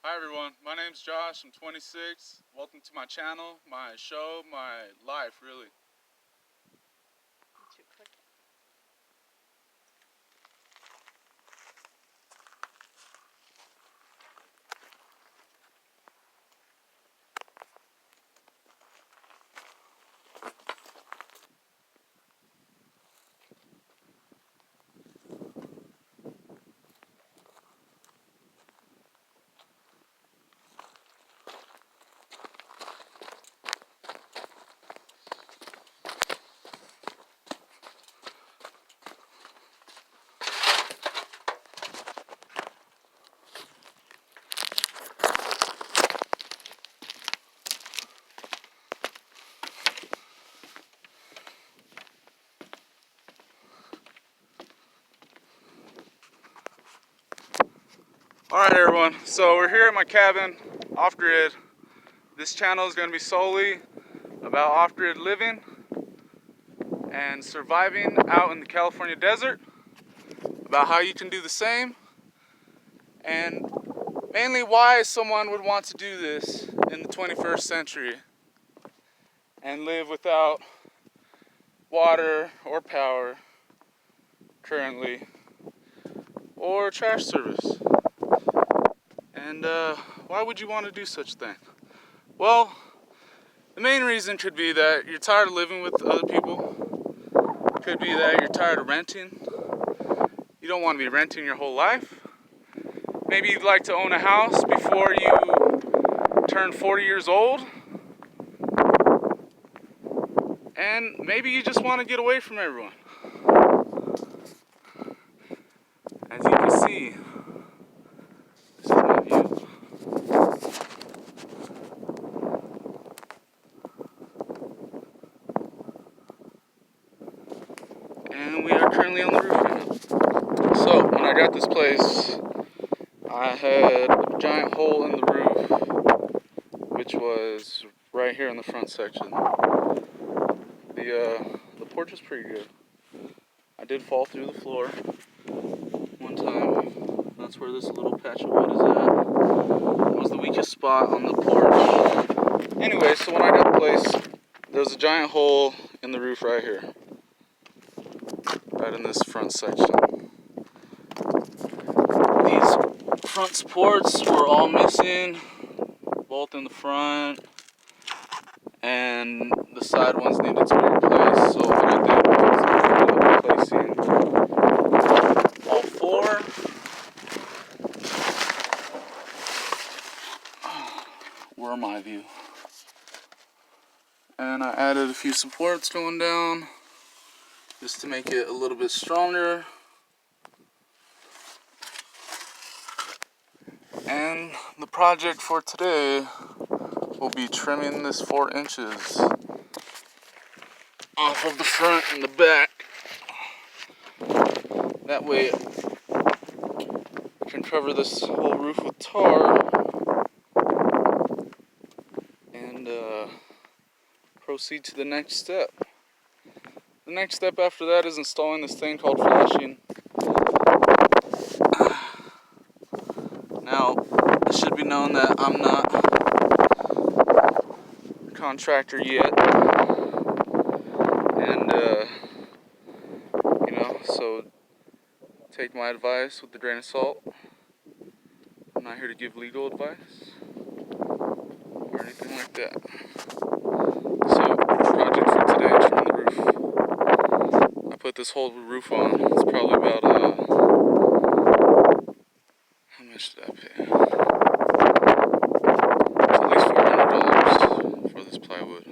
Hi everyone, my name's Josh, I'm 26. Welcome to my channel, my show, my life really. Alright everyone, so we're here at my cabin, off-grid. This channel is going to be solely about off-grid living and surviving out in the California desert, about how you can do the same, and mainly why someone would want to do this in the 21st century and live without water or power currently, or trash service. And why would you want to do such a thing? Well, the main reason could be that you're tired of living with other people. Could be that you're tired of renting. You don't want to be renting your whole life. Maybe you'd like to own a house before you turn 40 years old. And maybe you just want to get away from everyone. As you can see, this is my view. And we are currently on the roof right now. So, when I got this place, I had a giant hole in the roof, which was right here in the front section. The porch is pretty good. I did fall through the floor one time. That's where this little patch of wood is at. It was the weakest spot on the porch. Anyway, so when I got the place, there was a giant hole in the roof right here. Right in this front section. These front supports were all missing, both in the front, and the side ones needed to be replaced. So what I did was I ended up replacing all four. Were my view. And I added a few supports going down just to make it a little bit stronger. And the project for today will be trimming this 4 inches off of the front and the back. That way I can cover this whole roof with tar and proceed to the next step. The next step after that is installing this thing called flashing. Now, it should be known that I'm not a contractor yet, and so take my advice with a grain of salt. I'm not here to give legal advice or anything like that. So, project for today, trim the roof. I put this whole roof on. It's probably about how much did I pay? It's at least $400 for this plywood.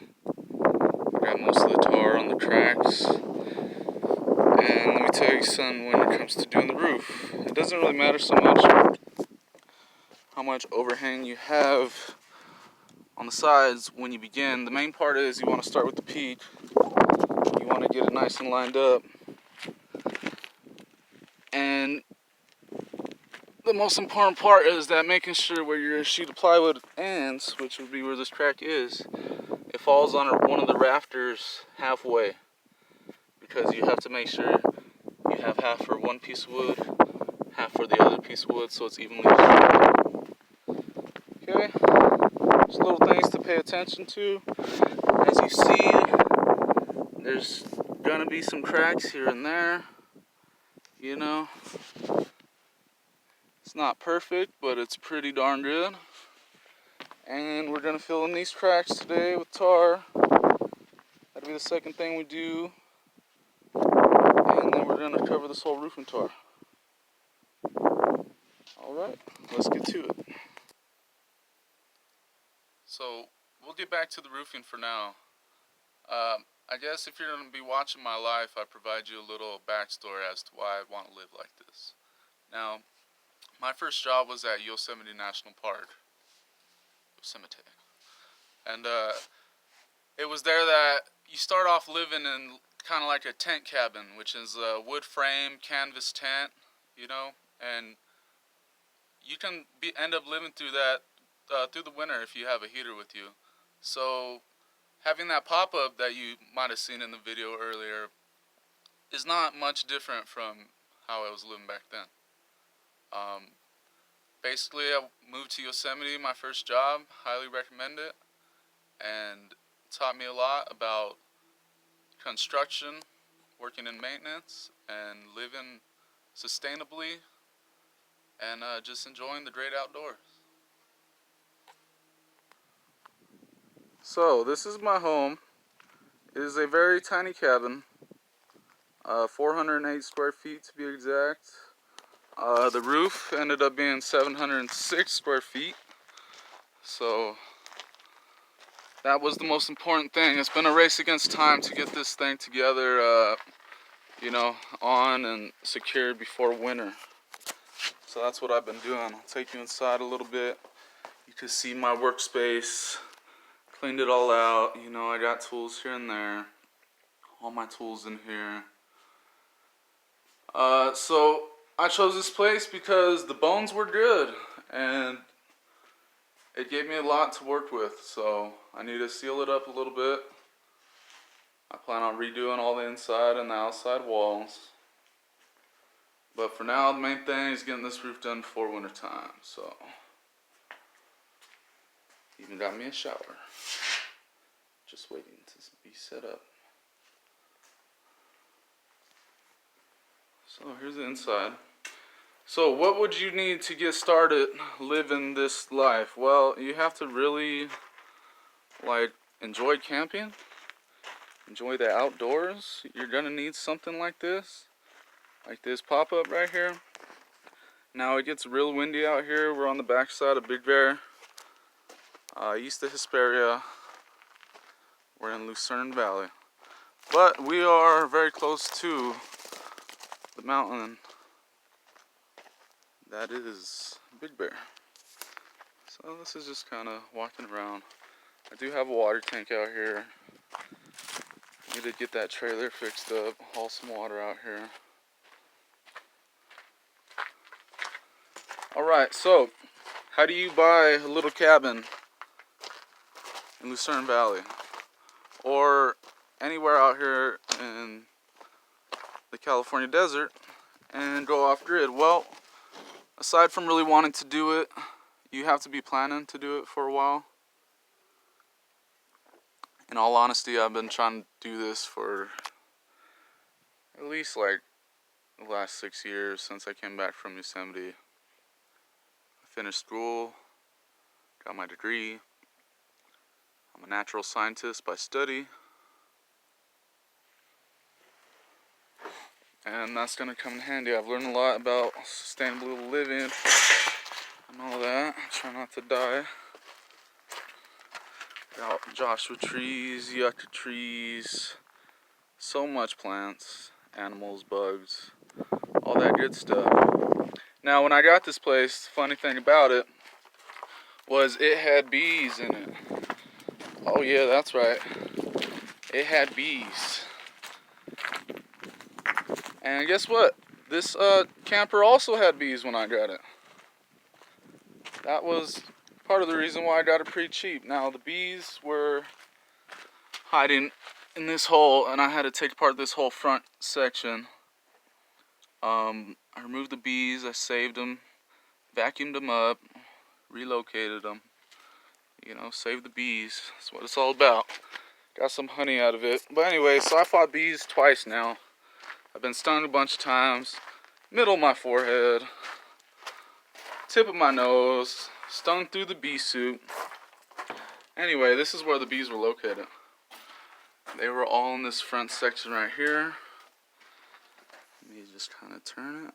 I got most of the tar on the cracks. And let me tell you something, when it comes to doing the roof, it doesn't really matter so much how much overhang you have on the sides when you begin. The main part is you want to start with the peak. You want to get it nice and lined up. And the most important part is that making sure where your sheet of plywood ends, which would be where this crack is, it falls on one of the rafters halfway. Because you have to make sure you have half for one piece of wood, half for the other piece of wood, so it's evenly distributed. There's little things to pay attention to. As you see, there's gonna be some cracks here and there. You know, it's not perfect, but it's pretty darn good. And we're gonna fill in these cracks today with tar. That'll be the second thing we do. And then we're gonna cover this whole roof in tar. Alright, let's get to it. So, we'll get back to the roofing for now. I guess if you're going to be watching my life, I provide you a little backstory as to why I want to live like this. Now, my first job was at Yosemite National Park. Yosemite. And it was there that you start off living in kind of like a tent cabin, which is a wood frame, canvas tent, you know, and you can end up living through that through the winter if you have a heater with you. So having that pop-up that you might have seen in the video earlier is not much different from how I was living back then. Basically, I moved to Yosemite, my first job, highly recommend it, and it taught me a lot about construction, working in maintenance, and living sustainably, and just enjoying the great outdoors. So, this is my home. It is a very tiny cabin, 408 square feet to be exact. The roof ended up being 706 square feet. So, that was the most important thing. It's been a race against time to get this thing together, you know, on and secured before winter. So that's what I've been doing. I'll take you inside a little bit. You can see my workspace. Cleaned it all out. You know, I got tools here and there. All my tools in here. So I chose this place because the bones were good and it gave me a lot to work with. So I need to seal it up a little bit. I plan on redoing all the inside and the outside walls. But for now, the main thing is getting this roof done before winter time. So, even got me a shower. Just waiting to be set up. So here's the inside. So what would you need to get started living this life? Well, you have to really enjoy camping, enjoy the outdoors. You're gonna need something like this pop-up right here. Now it gets real windy out here. We're on the backside of Big Bear, east of Hesperia. We're in Lucerne Valley, but we are very close to the mountain that is Big Bear. So this is just kind of walking around. I do have a water tank out here. Need to get that trailer fixed up, haul some water out here. Alright, so how do you buy a little cabin in Lucerne Valley? Or anywhere out here in the California desert and go off grid? Well, aside from really wanting to do it, you have to be planning to do it for a while. In all honesty, I've been trying to do this for at least like the last 6 years since I came back from Yosemite. I finished school, got my degree. I'm a natural scientist by study. And that's going to come in handy. I've learned a lot about sustainable living and all that. Try not to die. Got Joshua trees, yucca trees, so much plants, animals, bugs, all that good stuff. Now when I got this place, the funny thing about it was it had bees in it. Oh yeah, that's right. It had bees. And guess what? This camper also had bees when I got it. That was part of the reason why I got it pretty cheap. Now the bees were hiding in this hole and I had to take apart this whole front section. I removed the bees, I saved them, vacuumed them up, relocated them, You know, save the bees. That's what it's all about. Got some honey out of it. But anyway, so I fought bees twice now. I've been stung a bunch of times. Middle of my forehead, tip of my nose, stung through the bee suit. Anyway, this is where the bees were located. They were all in this front section right here. Let me just kind of turn it.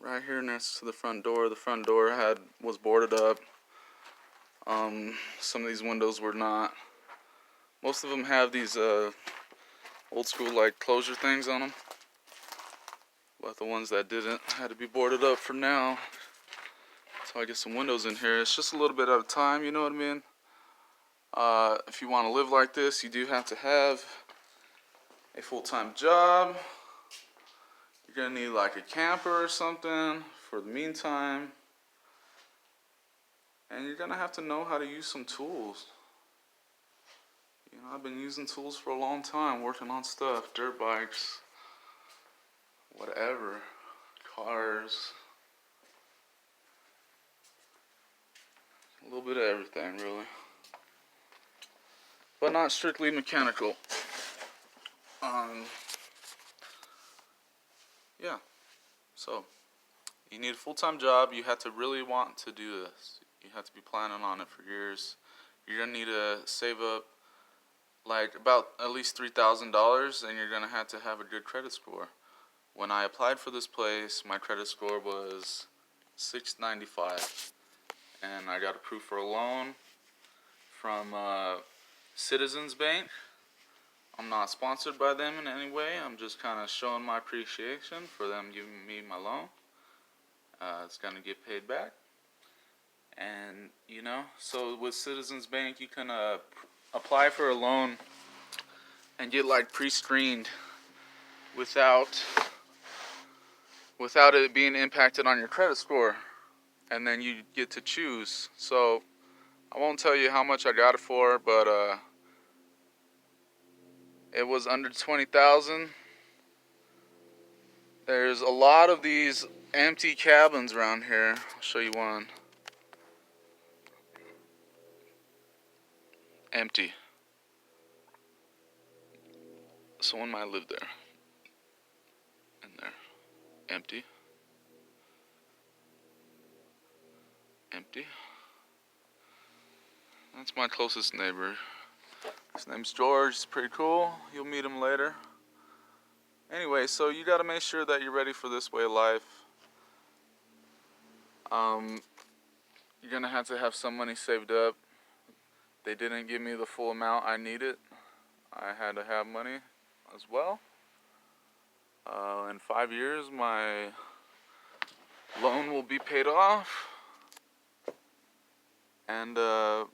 Right here next to the front door. The front door was boarded up. Some of these windows were not. Most of them have these old school like closure things on them. But the ones that didn't had to be boarded up for now. So I get some windows in here. It's just a little bit at a time, you know what I mean? If you want to live like this, you do have to have a full-time job. You're gonna need like a camper or something for the meantime. And you're gonna have to know how to use some tools. You know, I've been using tools for a long time, working on stuff, dirt bikes, whatever, cars, a little bit of everything really. But not strictly mechanical. Yeah, so you need a full-time job. You have to really want to do this. You have to be planning on it for years. You're gonna need to save up like about at least $3,000, and you're gonna have to have a good credit score. When I applied for this place, my credit score was 695, and I got approved for a loan from Citizens Bank. I'm not sponsored by them in any way. I'm just kind of showing my appreciation for them giving me my loan. It's going to get paid back. And, you know, so with Citizens Bank, you can apply for a loan and get like pre-screened without it being impacted on your credit score. And then you get to choose. So I won't tell you how much I got it for, but it was under 20,000. There's a lot of these empty cabins around here. I'll show you one. Empty. Someone might live there. In there. Empty. Empty. That's my closest neighbor. His name's George. He's pretty cool. You'll meet him later. Anyway, so you gotta make sure that you're ready for this way of life. You're gonna have to have some money saved up. They didn't give me the full amount I needed. I had to have money as well. In 5 years, my loan will be paid off. And all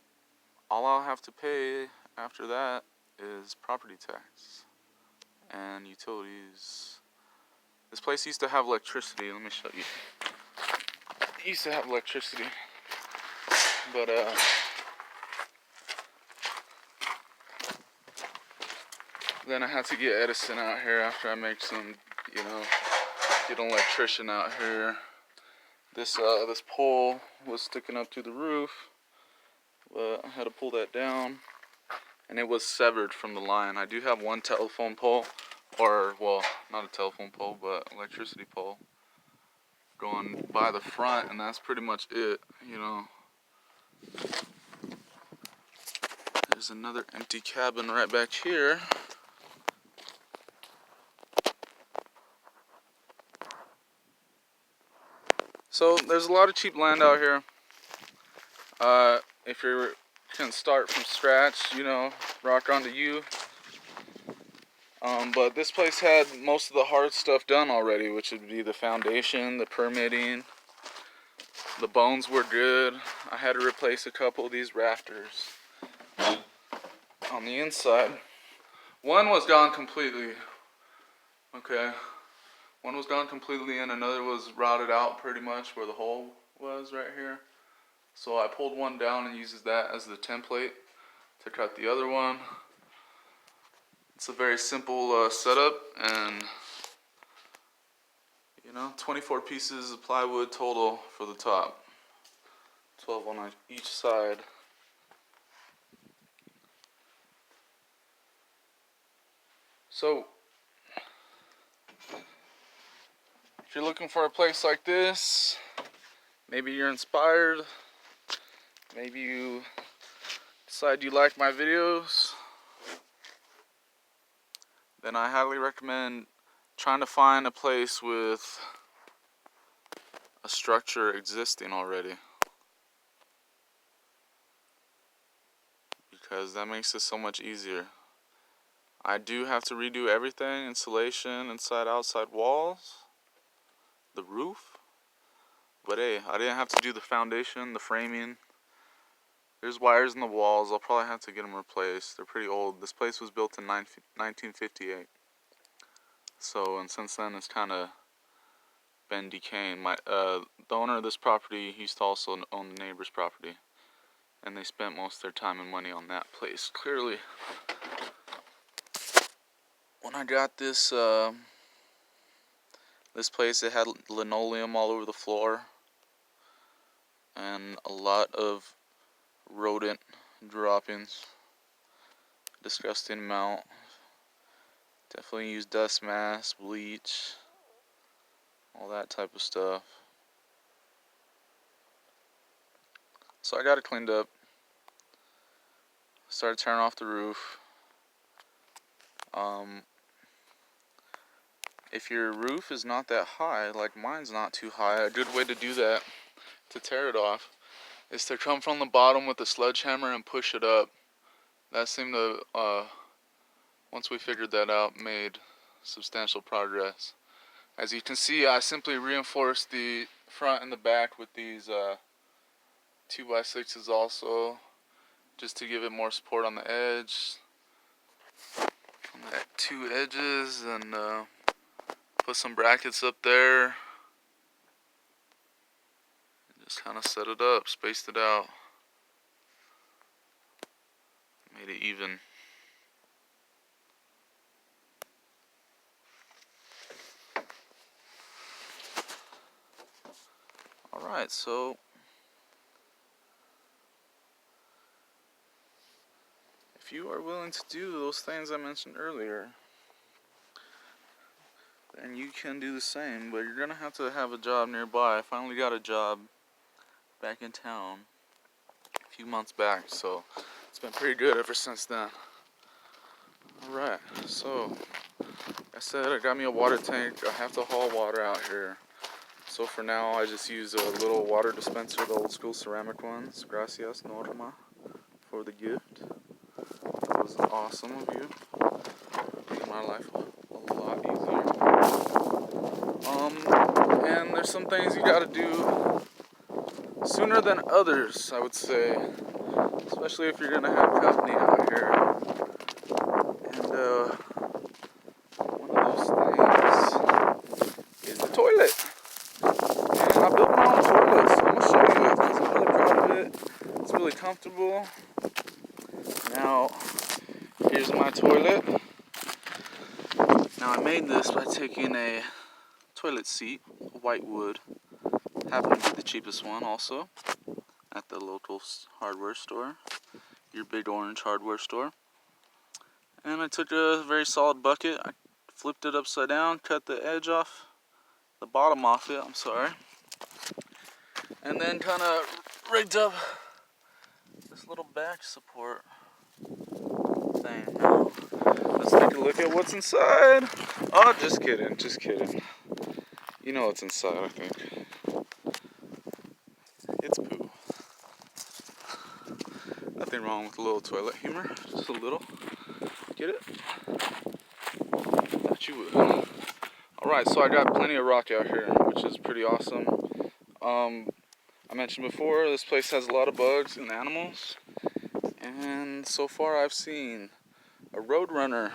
I'll have to pay after that is property tax and utilities. This place used to have electricity. Let me show you. It used to have electricity, but then I had to get Edison out here after I make some, you know, get an electrician out here. This pole was sticking up to the roof, but I had to pull that down, and it was severed from the line. I do have one telephone pole, or, well, not a telephone pole, but electricity pole going by the front, and that's pretty much it, you know. There's another empty cabin right back here. So there's a lot of cheap land out here. If you can start from scratch, you know, rock on to you. But this place had most of the hard stuff done already, which would be the foundation, the permitting. The bones were good. I had to replace a couple of these rafters on the inside. One was gone completely. Okay. One was gone completely, and another was rotted out pretty much where the hole was right here. So I pulled one down and uses that as the template to cut the other one. It's a very simple setup, and you know, 24 pieces of plywood total for the top. 12 on each side. So, if you're looking for a place like this, maybe you're inspired, maybe you decide you like my videos, then I highly recommend trying to find a place with a structure existing already, because that makes it so much easier. I do have to redo everything: insulation, inside, outside walls, the roof. But hey, I didn't have to do the foundation, the framing. There's wires in the walls. I'll probably have to get them replaced. They're pretty old. This place was built in 1958. So, and since then it's kind of been decaying. The owner of this property used to also own the neighbor's property, and they spent most of their time and money on that place. Clearly, when I got this this place, it had linoleum all over the floor and a lot of rodent droppings. Disgusting amount. Definitely use dust mask, bleach, all that type of stuff. So I got it cleaned up. Started turning off the roof. If your roof is not that high, like mine's not too high, a good way to do that, to tear it off, is to come from the bottom with a sledgehammer and push it up. That seemed to, once we figured that out, made substantial progress. As you can see, I simply reinforced the front and the back with these 2x6s also, just to give it more support on the edge, on the two edges, and put some brackets up there. Just kind of set it up, spaced it out, made it even. Alright, so if you are willing to do those things I mentioned earlier, then you can do the same, but you're gonna have to have a job nearby. I finally got a job back in town a few months back, so it's been pretty good ever since then. Alright, so I said I got me a water tank. I have to haul water out here. So for now, I just use a little water dispenser, the old school ceramic ones. Gracias, Norma, for the gift. It was awesome of you. Made my life a lot easier. And there's some things you gotta do sooner than others, I would say. Especially if you're gonna have company out here. And one of those things is the toilet. And I built my own toilet, so I'm gonna show you it because I'm really proud of it. It's really comfortable. Now, here's my toilet. Now I made this by taking a toilet seat, white wood. Happened to be the cheapest one also at the local hardware store, your big orange hardware store. And I took a very solid bucket, I flipped it upside down, cut the edge off, the bottom off it, I'm sorry. And then kind of rigged up this little back support thing. Now, let's take a look at what's inside. Oh, just kidding, just kidding. You know what's inside, I think. It's poo. Nothing wrong with a little toilet humor, just a little. Get it? Thought you would. Alright, so I got plenty of rock out here, which is pretty awesome. I mentioned before, this place has a lot of bugs and animals. And so far I've seen a roadrunner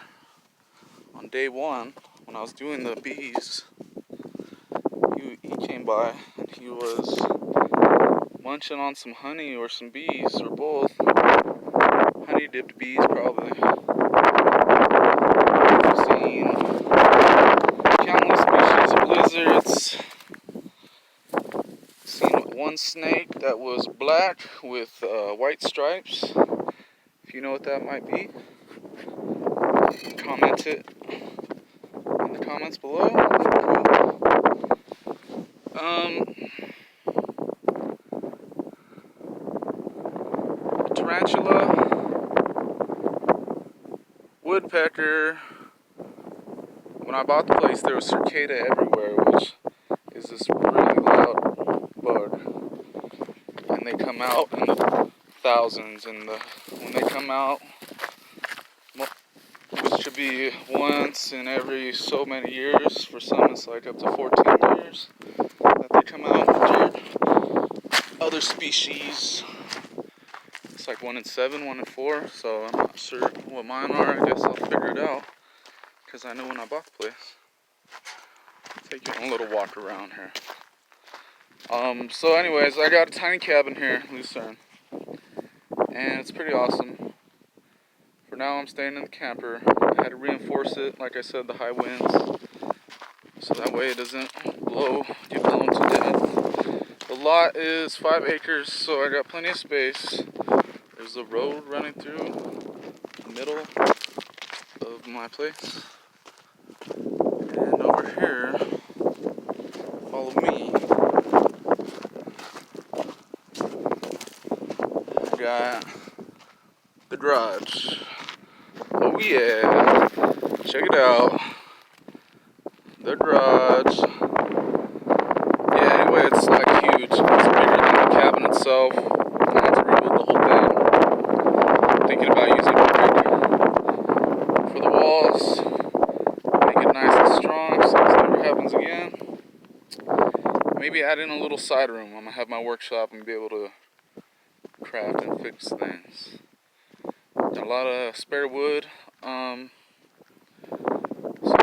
on day one when I was doing the bees. He came by and he was munching on some honey or some bees or both. Honey dipped bees probably. I've seen countless species of lizards. Seen one snake that was black with white stripes. If you know what that might be, comment it in the comments below. Tarantula, woodpecker. When I bought the place, there was cicada everywhere, which is this really loud bug, and they come out in the thousands. And when they come out, which should be once in every so many years, for some it's like up to 14 years that they come out. Other species, it's like 1 in 7, 1 in 4. So I'm not sure what mine are. I guess I'll figure it out, because I know when I bought the place. Take you on a little walk around here. So anyways, I got a tiny cabin here in Lucerne, and it's pretty awesome. For now, I'm staying in the camper. I had to reinforce it, like I said, the high winds, so that way it doesn't get blown to death. The lot is 5 acres, so I got plenty of space. There's a road running through the middle of my place, and over here, follow me. I got the garage. Oh yeah, check it out. The garage. Yeah, anyway, it's like huge. It's bigger than the cabin itself. I had to rebuild the whole thing. I'm thinking about using brick for the walls. Make it nice and strong so this never happens again. Maybe add in a little side room. I'm gonna have my workshop and be able to craft and fix things. Got a lot of spare wood. So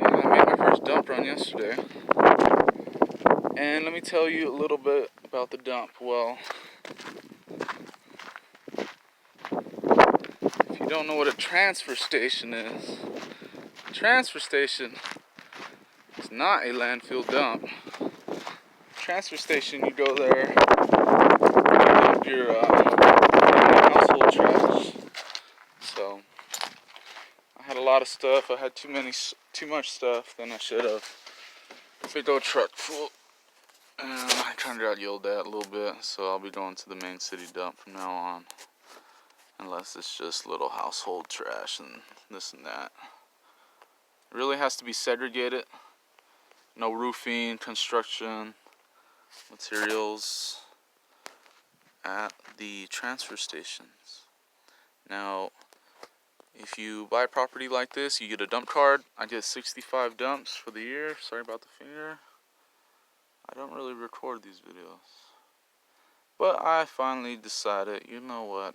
yeah, I made my first dump run yesterday. And let me tell you a little bit about the dump. Well, if you don't know what a transfer station is, a transfer station is not a landfill dump. Transfer station, you go there, dump your household trash. So I had a lot of stuff. I had too much stuff than I should have. Big old truck full. And I kind of got yelled at a little bit, so I'll be going to the main city dump from now on. Unless it's just little household trash and this and that. It really has to be segregated. No roofing, construction, materials at the transfer stations. Now, if you buy property like this, you get a dump card. I get 65 dumps for the year. Sorry about the finger. I don't really record these videos. But I finally decided, you know what?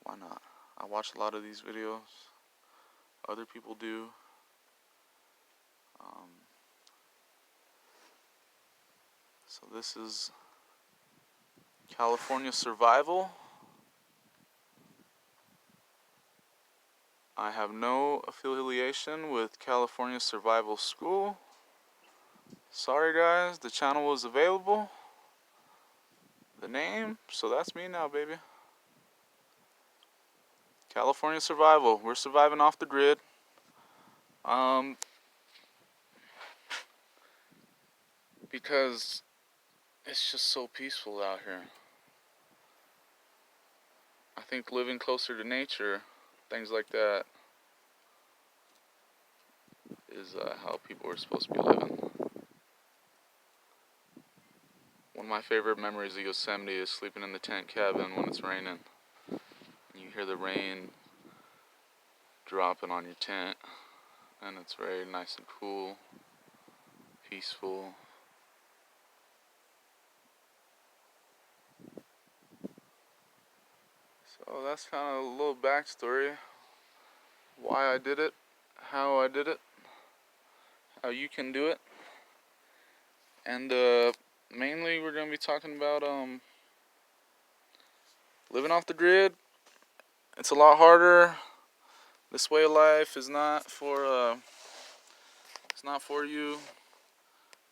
Why not? I watch a lot of these videos. Other people do. So this is California Survival. I have no affiliation with California Survival School. Sorry guys, the channel was available. The name, so that's me now, baby. California Survival. We're surviving off the grid. Because it's just so peaceful out here. I think living closer to nature, things like that, is how people are supposed to be living. One of my favorite memories of Yosemite is sleeping in the tent cabin when it's raining. You hear the rain dropping on your tent, and it's very nice and cool, peaceful. So that's kind of a little backstory. Why I did it, how I did it, how you can do it. And mainly we're going to be talking about living off the grid. It's a lot harder. This way of life is not for it's not for you,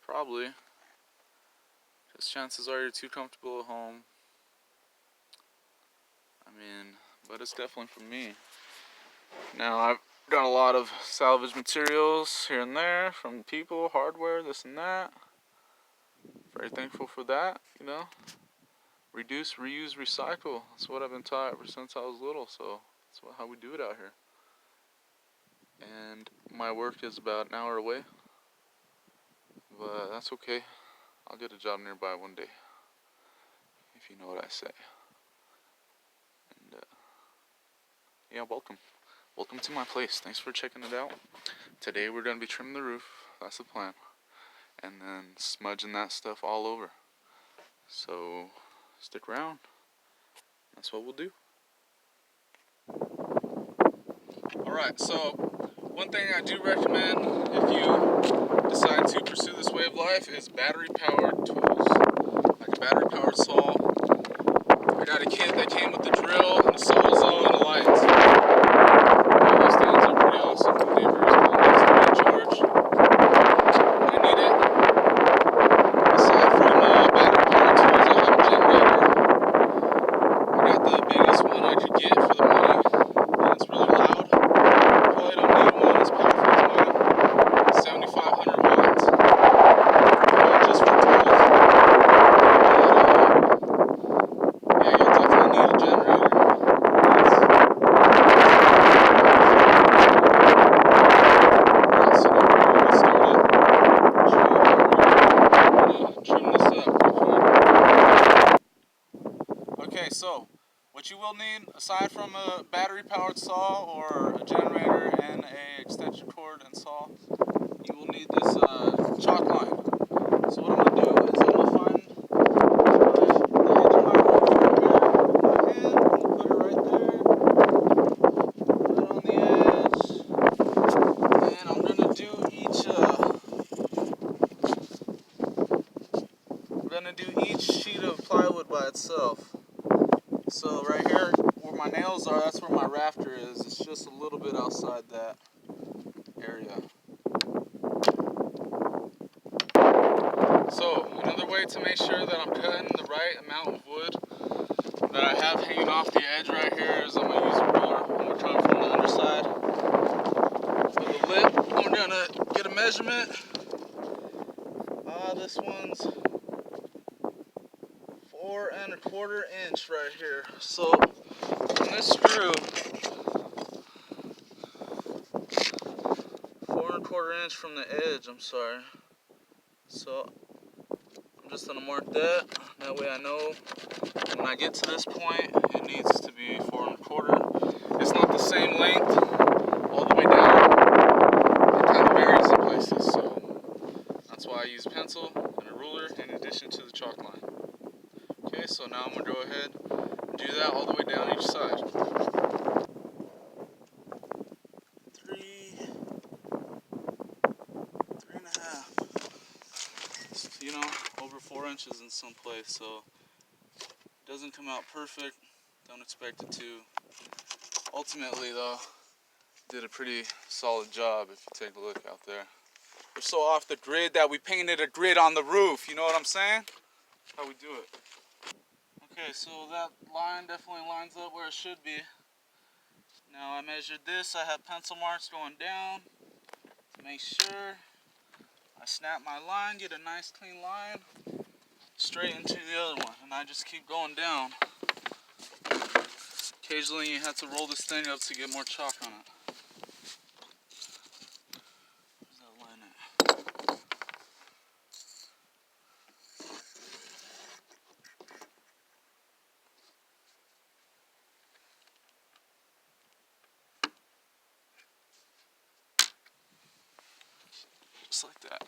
probably, Because chances are you're too comfortable at home. I mean, but it's definitely for me. Now, I've done a lot of salvage materials here and there from people, hardware, this and that. Very thankful for that, you know. Reduce, reuse, recycle. That's what I've been taught ever since I was little, so that's how we do it out here. And my work is about an hour away, but that's okay. I'll get a job nearby one day, if you know what I say. And yeah, welcome. Welcome to my place. Thanks for checking it out. Today we're going to be trimming the roof. That's the plan. And then smudging that stuff all over. So stick around. That's what we'll do. Alright, so one thing I do recommend if you decide to pursue this way of life is battery-powered tools. Like a battery-powered saw. I got a kit that came with the drill and the sawzall and the lights. Those things are pretty awesome. The neighbors can charge. I need it. Aside from battery-powered tools, I have a generator. I got the biggest one I could get for the money. And it's really loud. Probably don't need one as powerful as mine. 7,500 watts. Just for tools. Yeah, you'll definitely need a generator. Okay, so what you will need, aside from a battery-powered saw or a generator and a extension cord and saw, you will need this chalk line. So what I'm going to do is I'm going to find the edge of my roof right here with my hand. I'm going to put it right there, right on the edge, and I'm going to do each sheet of plywood by itself. So right here, where my nails are, that's where my rafter is. It's just a little bit outside that area. So another way to make sure that I'm cutting the right amount of wood that I have hanging off the edge right here is I'm going to use a ruler. I'm going to come from the underside of the lip. I'm going to get a measurement. This one's 4 1/4 inch right here. So on this screw, 4 1/4 inch from the edge, I'm sorry. So I'm just gonna mark that. That way I know when I get to this point, it needs to be 4 1/4. It's not the same length all the way down. It kind of varies in places, so that's why I use pencil and a ruler in addition to the chalk line. Okay, so now I'm gonna go ahead and do that all the way down each side. 3.5. You know, over 4 inches in some place, so it doesn't come out perfect. Don't expect it to. Ultimately, though, did a pretty solid job if you take a look out there. We're so off the grid that we painted a grid on the roof. You know what I'm saying? That's how we do it. Okay, so that line definitely lines up where it should be. Now I measured this. I have pencil marks going down to make sure. I snap my line, get a nice clean line, straight into the other one, and I just keep going down. Occasionally you have to roll this thing up to get more chalk on it. Where's that line at? Just like that.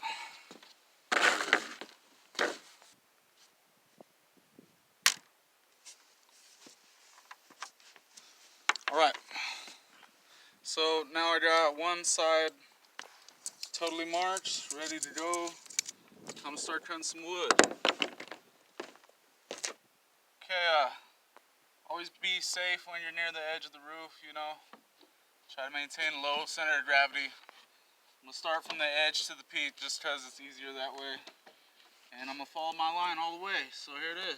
Alright, so now I got one side totally marked, ready to go. I'm gonna start cutting some wood. Okay, always be safe when you're near the edge of the roof, you know. Try to maintain low center of gravity. I'm gonna start from the edge to the peak just because it's easier that way. And I'm gonna follow my line all the way, so here it is.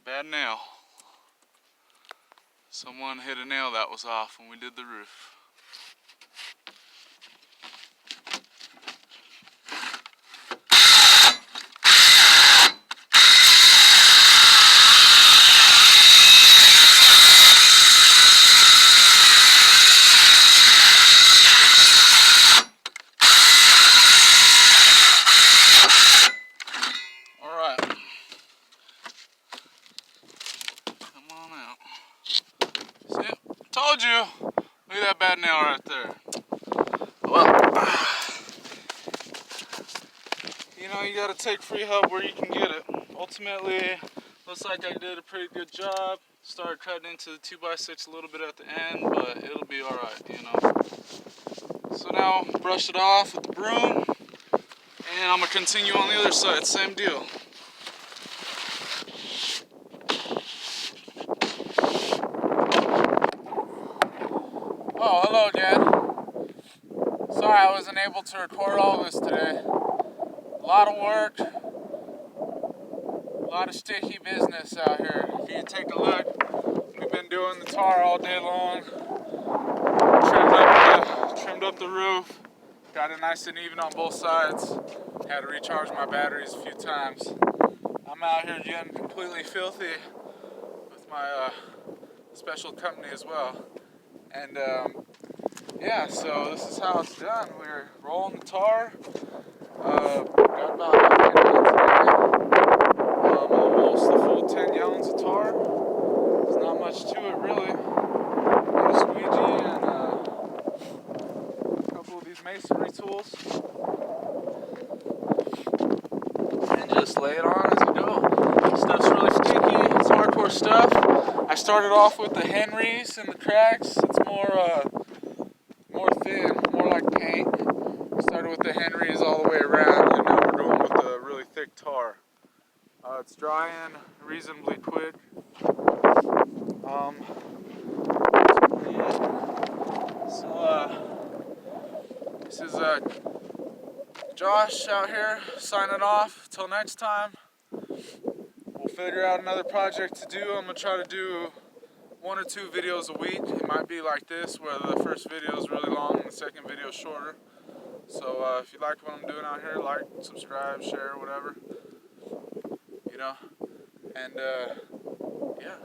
Bad nail. Someone hit a nail that was off when we did the roof. Alright. Come on out. See? Told you! Look at that bad nail right there. Well, you know, you gotta take free help where you can get it. Ultimately, looks like I did a pretty good job. Started cutting into the 2x6 a little bit at the end, but it'll be alright, you know. So now, brush it off with the broom, and I'm gonna continue on the other side, same deal. Oh, hello again. Sorry I wasn't able to record all this today. A lot of work, a lot of sticky business out here. If you take a look, we've been doing the tar all day long. Trimmed up the roof, got it nice and even on both sides. Had to recharge my batteries a few times. I'm out here getting completely filthy with my special company as well. And yeah, so this is how it's done. We're rolling the tar. Got about almost the full 10 gallons of tar. There's not much to it really. Got a squeegee and a couple of these masonry tools. And just lay it on as you go. Stuff's really sticky. It's hardcore stuff. I started off with the Henrys and the cracks. It's more thin, more like paint. Started with the Henrys all the way around, and now we're going with the really thick tar. It's drying reasonably quick. This is Josh out here signing off. Till next time, we'll figure out another project to do. I'm gonna try to do 1 or 2 videos a week. It might be like this, where the first video is really long and the second video is shorter. So if you like what I'm doing out here, like, subscribe, share, whatever, you know. And yeah.